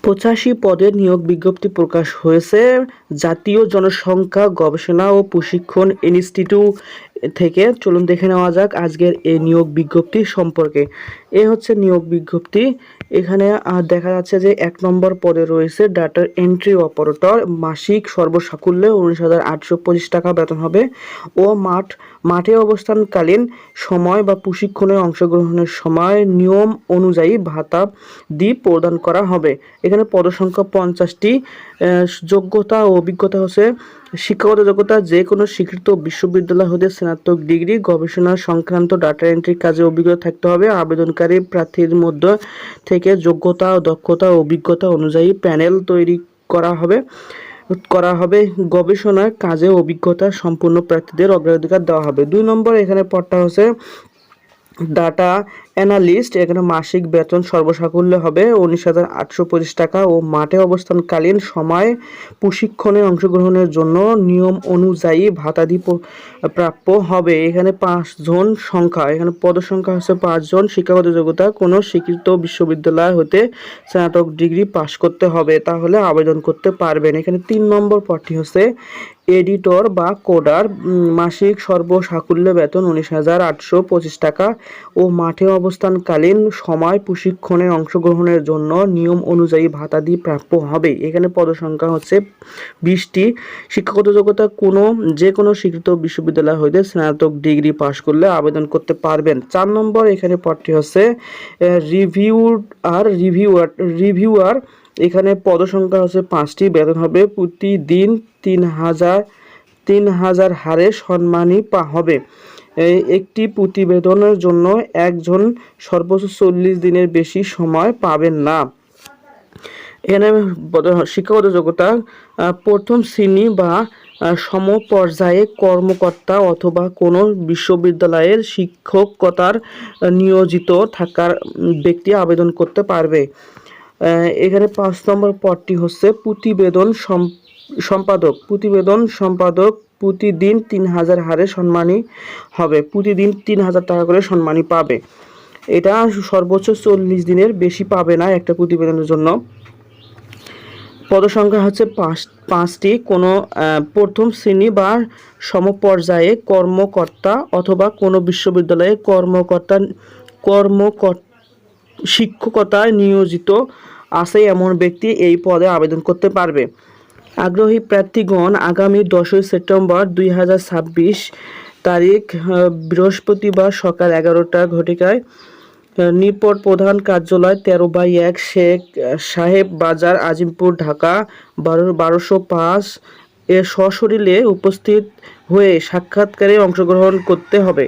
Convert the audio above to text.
85 পদের নিয়োগ বিজ্ঞপ্তি প্রকাশ হয়েছে জাতীয় জনসংখ্যা গবেষণা ও প্রশিক্ষণ ইনস্টিটিউট থেকে। চলুন দেখে নেওয়া যাক আজকের এই নিয়োগ বিজ্ঞপ্তি সম্পর্কে। এ হচ্ছে নিয়োগ বিজ্ঞপ্তি। এখানে দেখা যাচ্ছে যে 1 নম্বর পদে রয়েছে ডাটা এন্ট্রি অপারেটর, মাসিক সর্বসাকুল্যে 19,825 টাকা বেতন হবে ও মাঠে অবস্থানকালীন সময় বা প্রশিক্ষণে অংশগ্রহণের সময় নিয়ম অনুযায়ী ভাতা প্রদান করা হবে। এখানে পদসংখ্যা 50টি। যোগ্যতা ও অভিজ্ঞতা হচ্ছে শিক্ষাগত যোগ্যতা যে কোনো স্বীকৃত বিশ্ববিদ্যালয় হতে স্নাতক ডিগ্রি, গবেষণা সংক্রান্ত ডাটা এন্ট্রি কাজে অভিজ্ঞতা থাকতে হবে। আবেদনকারী প্রার্থীর মধ্যে থেকে যোগ্যতা ও দক্ষতা ও অভিজ্ঞতা অনুযায়ী প্যানেল তৈরি করা হবে। গবেষণার কাজে অভিজ্ঞতা সম্পূর্ণ প্রার্থীদের অগ্রাধিকার দেওয়া হবে। 2 নম্বর এখানে পদটা হচ্ছে ডাটা অ্যানালিস্ট। এখানে মাসিক বেতন সর্বসাকুল্যে হবে 19,825 টাকা ও মাঠে অবস্থানকালীন সময় প্রশিক্ষণে অংশগ্রহণের জন্য নিয়ম অনুযায়ী ভাতাদি প্রাপ্য হবে। এখানে 5 জন সংখ্যা, এখানে পদসংখ্যা হচ্ছে 5 জন। শিক্ষাগত যোগ্যতা কোনো স্বীকৃত বিশ্ববিদ্যালয় হতে স্নাতক ডিগ্রি পাশ করতে হবে, তাহলে আবেদন করতে পারবেন। এখানে 3 নম্বর পদটি হচ্ছে এডিটর বা কোডার, মাসিক সর্বসাকুল্য বেতন 19,825 টাকা ও মাঠে অবস্থানকালীন সময় প্রশিক্ষণে অংশগ্রহণের জন্য নিয়ম অনুযায়ী ভাতাদি প্রাপ্য হবে। এখানে পদসংখ্যা হচ্ছে 20টি। শিক্ষাগত যোগ্যতা যে কোনো স্বীকৃত বিশ্ববিদ্যালয় হইতে স্নাতক ডিগ্রি পাশ করলে আবেদন করতে পারবেন। 4 নম্বর এখানে পদটি হচ্ছে রিভিউয়ার। এখানে পদসংখ্যা হচ্ছে 5টি। বেতন হবে প্রতিদিন 3,000 হারে সম্মানী হবে। একটি প্রতিবেদনের জন্য একজন সর্বোচ্চ 40 দিনের বেশি সময় পাবেন না। এখানে শিক্ষাগত যোগ্যতা প্রথম শ্রেণী বা সমপর্যায়ে কর্মকর্তা অথবা কোনো বিশ্ববিদ্যালয়ের শিক্ষকতার নিয়োজিত থাকার ব্যক্তি আবেদন করতে পারবে। এখানে 5 নম্বর পদটি হচ্ছে প্রতিবেদন সম্পাদক। প্রতিদিন 3,000 হারে সম্মানী হবে, প্রতিদিন 3,000 টাকা করে সম্মানী পাবে। এটা সর্বোচ্চ 40 দিনের বেশি পাবে না একটা প্রতিবেদনের জন্য। পদসংখ্যা হচ্ছে 5টি। কোনো প্রথম শ্রেণী বা সমপর্যায়ে কর্মকর্তা অথবা কোনো বিশ্ববিদ্যালয়ে শিক্ষকতায় নিয়োজিত আছে এমন ব্যক্তি এই পদে আবেদন করতে পারবে। আগ্রহী প্রার্থীগণ আগামী 10ই সেপ্টেম্বর 2026 তারিখ বৃহস্পতিবার সকাল 11টা ঘটিকায় নিকট প্রধান কার্যালয় 13/1 শেখ সাহেব বাজার, আজিমপুর, ঢাকা 1205 এ সশরীরে উপস্থিত হয়ে সাক্ষাৎকারে অংশগ্রহণ করতে হবে।